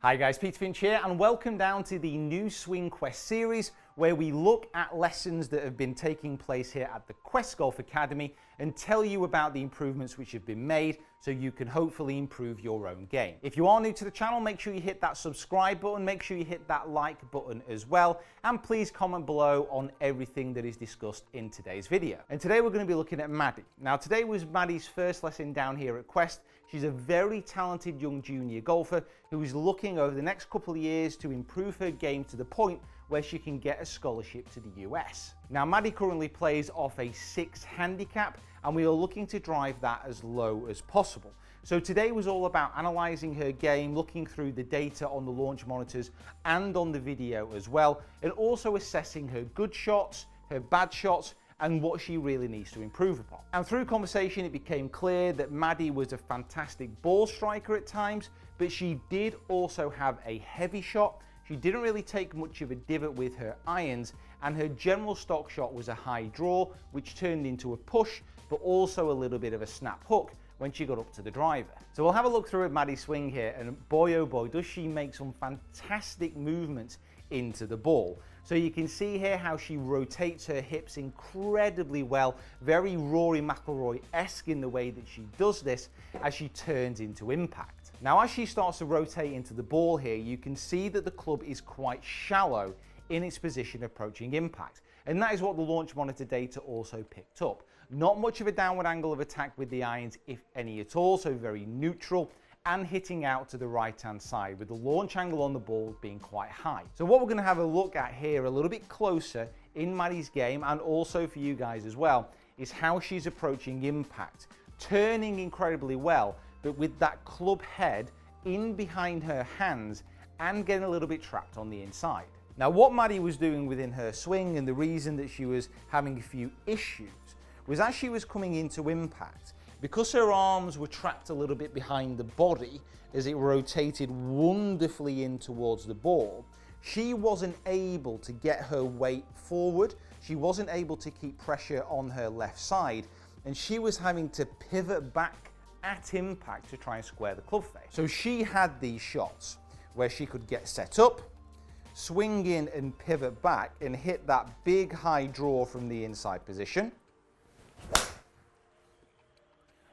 Hi guys, Peter Finch here and welcome down to the new Swing Quest series where we look at lessons that have been taking place here at the Quest Golf Academy and tell you about the improvements which have been made so you can hopefully improve your own game. If you are new to the channel, make sure you hit that subscribe button, make sure you hit that like button as well, and please comment below on everything that is discussed in today's video. And today we're going to be looking at Maddie. Now today was Maddie's first lesson down here at Quest. She's a very talented young junior golfer who is looking over the next couple of years to improve her game to the point where she can get a scholarship to the US. Now Maddie currently plays off a 6 handicap and we are looking to drive that as low as possible. So today was all about analysing her game, looking through the data on the launch monitors and on the video as well, and also assessing her good shots, her bad shots, and what she really needs to improve upon. And through conversation it became clear that Maddie was a fantastic ball striker at times, but she did also have a heavy shot. She didn't really take much of a divot with her irons, and her general stock shot was a high draw, which turned into a push, but also a little bit of a snap hook when she got up to the driver. So we'll have a look through at Maddie's swing here, and boy oh boy, does she make some fantastic movements into the ball. So you can see here how she rotates her hips incredibly well, very Rory McIlroy-esque in the way that she does this as she turns into impact. Now as she starts to rotate into the ball here, you can see that the club is quite shallow in its position approaching impact. And that is what the launch monitor data also picked up. Not much of a downward angle of attack with the irons, if any at all, so very neutral, and hitting out to the right hand side with the launch angle on the ball being quite high. So what we're going to have a look at here a little bit closer in Maddie's game, and also for you guys as well, is how she's approaching impact. Turning incredibly well, but with that club head in behind her hands and getting a little bit trapped on the inside. Now what Maddie was doing within her swing, and the reason that she was having a few issues, was as she was coming into impact, because her arms were trapped a little bit behind the body as it rotated wonderfully in towards the ball, she wasn't able to get her weight forward. She wasn't able to keep pressure on her left side, and she was having to pivot back at impact to try and square the club face. So she had these shots where she could get set up, swing in and pivot back and hit that big high draw from the inside position.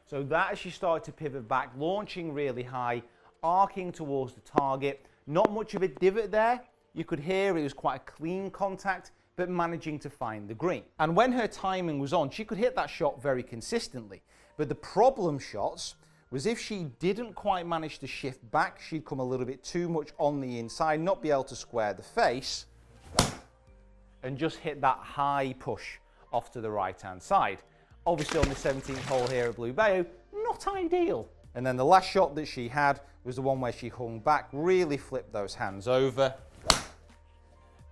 So that as she started to pivot back, launching really high, arcing towards the target, not much of a divot there. You could hear it was quite a clean contact, but managing to find the green. And when her timing was on, she could hit that shot very consistently. But the problem shots was if she didn't quite manage to shift back, she'd come a little bit too much on the inside, not be able to square the face, and just hit that high push off to the right-hand side. Obviously on the 17th hole here at Blue Bayou, not ideal. And then the last shot that she had was the one where she hung back, really flipped those hands over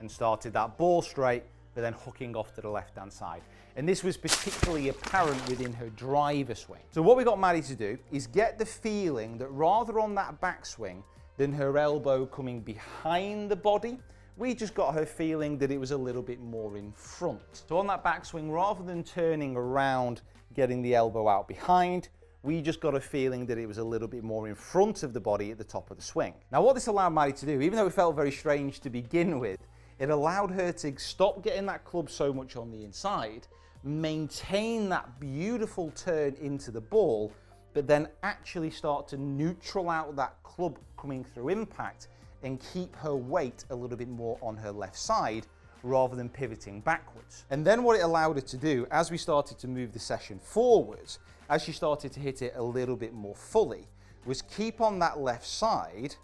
and started that ball straight, but then hooking off to the left-hand side. And this was particularly apparent within her driver swing. So what we got Maddie to do is get the feeling that rather on that backswing than her elbow coming behind the body, we just got her feeling that it was a little bit more in front. So on that backswing, rather than turning around, getting the elbow out behind, we just got a feeling that it was a little bit more in front of the body at the top of the swing. Now what this allowed Maddie to do, even though it felt very strange to begin with, it allowed her to stop getting that club so much on the inside, maintain that beautiful turn into the ball, but then actually start to neutral out that club coming through impact and keep her weight a little bit more on her left side rather than pivoting backwards. And then what it allowed her to do as we started to move the session forwards, as she started to hit it a little bit more fully, was keep on that left side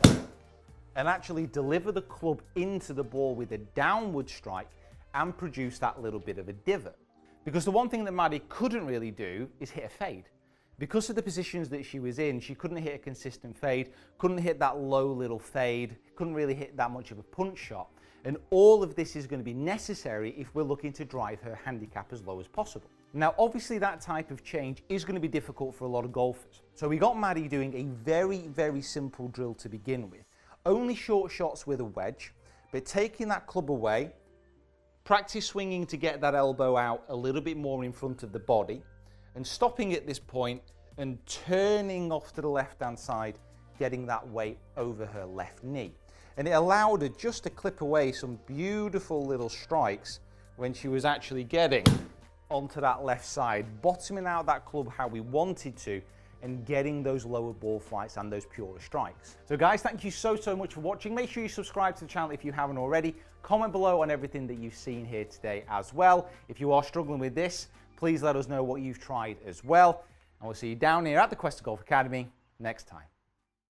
and actually deliver the club into the ball with a downward strike and produce that little bit of a divot. Because the one thing that Maddie couldn't really do is hit a fade. Because of the positions that she was in, she couldn't hit a consistent fade, couldn't hit that low little fade, couldn't really hit that much of a punch shot. And all of this is going to be necessary if we're looking to drive her handicap as low as possible. Now, obviously that type of change is going to be difficult for a lot of golfers. So we got Maddie doing a very, very simple drill to begin with. Only short shots with a wedge, but taking that club away, practice swinging to get that elbow out a little bit more in front of the body, and stopping at this point and turning off to the left hand side getting that weight over her left knee. And it allowed her just to clip away some beautiful little strikes when she was actually getting onto that left side, bottoming out that club how we wanted to, and getting those lower ball flights and those purer strikes. So guys, thank you so much for watching. Make sure you subscribe to the channel if you haven't already. Comment below on everything that you've seen here today as well. If you are struggling with this, please let us know what you've tried as well. And we'll see you down here at the Quest Golf Academy next time.